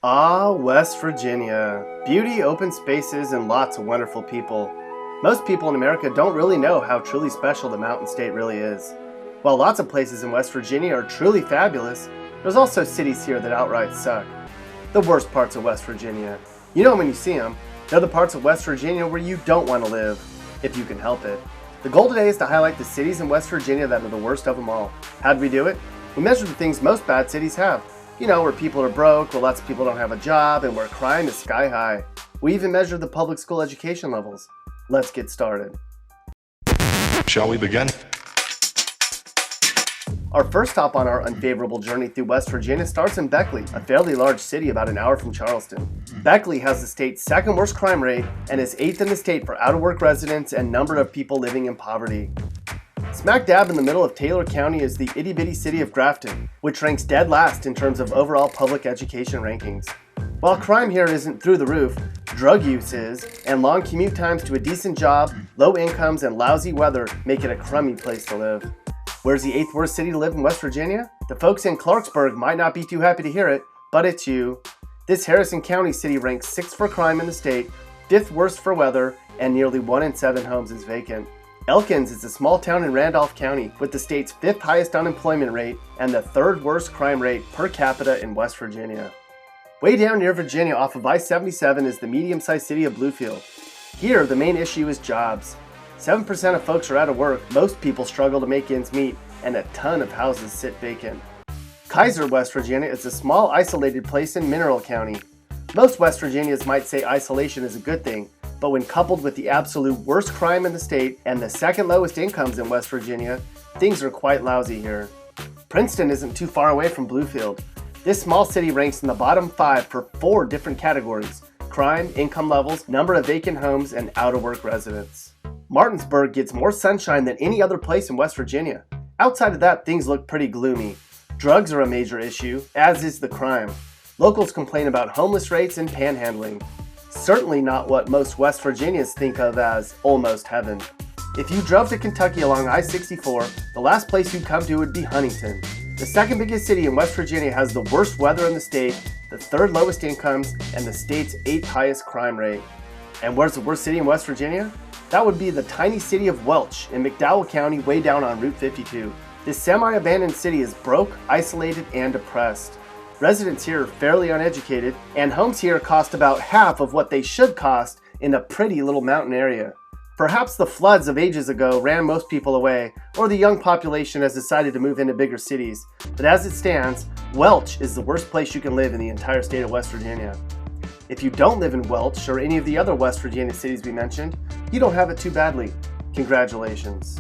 Ah, West Virginia. Beauty, open spaces, and lots of wonderful people. Most people in America don't really know how truly special the mountain state really is. While lots of places in West Virginia are truly fabulous, there's also cities here that outright suck. The worst parts of West Virginia. You know when you see them. They're the parts of West Virginia where you don't want to live, if you can help it. The goal today is to highlight the cities in West Virginia that are the worst of them all. How'd we do it? We measured the things most bad cities have. You know, where people are broke, where lots of people don't have a job, and where crime is sky high. We even measured the public school education levels. Let's get started. Shall we begin? Our first stop on our unfavorable journey through West Virginia starts in Beckley, a fairly large city about an hour from Charleston. Beckley has the state's second worst crime rate and is 8th in the state for out-of-work residents and number of people living in poverty. Smack dab in the middle of Taylor County is the itty-bitty city of Grafton, which ranks dead last in terms of overall public education rankings. While crime here isn't through the roof, drug use is, and long commute times to a decent job, low incomes, and lousy weather make it a crummy place to live. Where's the 8th worst city to live in West Virginia? The folks in Clarksburg might not be too happy to hear it, but it's you. This Harrison County city ranks 6th for crime in the state, 5th worst for weather, and nearly 1 in 7 homes is vacant. Elkins is a small town in Randolph County with the state's 5th highest unemployment rate and the 3rd worst crime rate per capita in West Virginia. Way down near Virginia off of I-77 is the medium-sized city of Bluefield. Here, the main issue is jobs. 7% of folks are out of work, most people struggle to make ends meet, and a ton of houses sit vacant. Kaiser, West Virginia is a small isolated place in Mineral County. Most West Virginians might say isolation is a good thing, but when coupled with the absolute worst crime in the state and the second lowest incomes in West Virginia, things are quite lousy here. Princeton isn't too far away from Bluefield. This small city ranks in the bottom 5 for 4 different categories: crime, income levels, number of vacant homes, and out-of-work residents. Martinsburg gets more sunshine than any other place in West Virginia. Outside of that, things look pretty gloomy. Drugs are a major issue, as is the crime. Locals complain about homeless rates and panhandling. Certainly not what most West Virginians think of as almost heaven. If you drove to Kentucky along I-64, the last place you'd come to would be Huntington. The second biggest city in West Virginia has the worst weather in the state, the 3rd lowest incomes, and the state's 8th highest crime rate. And where's the worst city in West Virginia? That would be the tiny city of Welch in McDowell County way down on Route 52. This semi-abandoned city is broke, isolated, and depressed. Residents here are fairly uneducated, and homes here cost about half of what they should cost in a pretty little mountain area. Perhaps the floods of ages ago ran most people away, or the young population has decided to move into bigger cities. But as it stands, Welch is the worst place you can live in the entire state of West Virginia. If you don't live in Welch or any of the other West Virginia cities we mentioned, you don't have it too badly. Congratulations.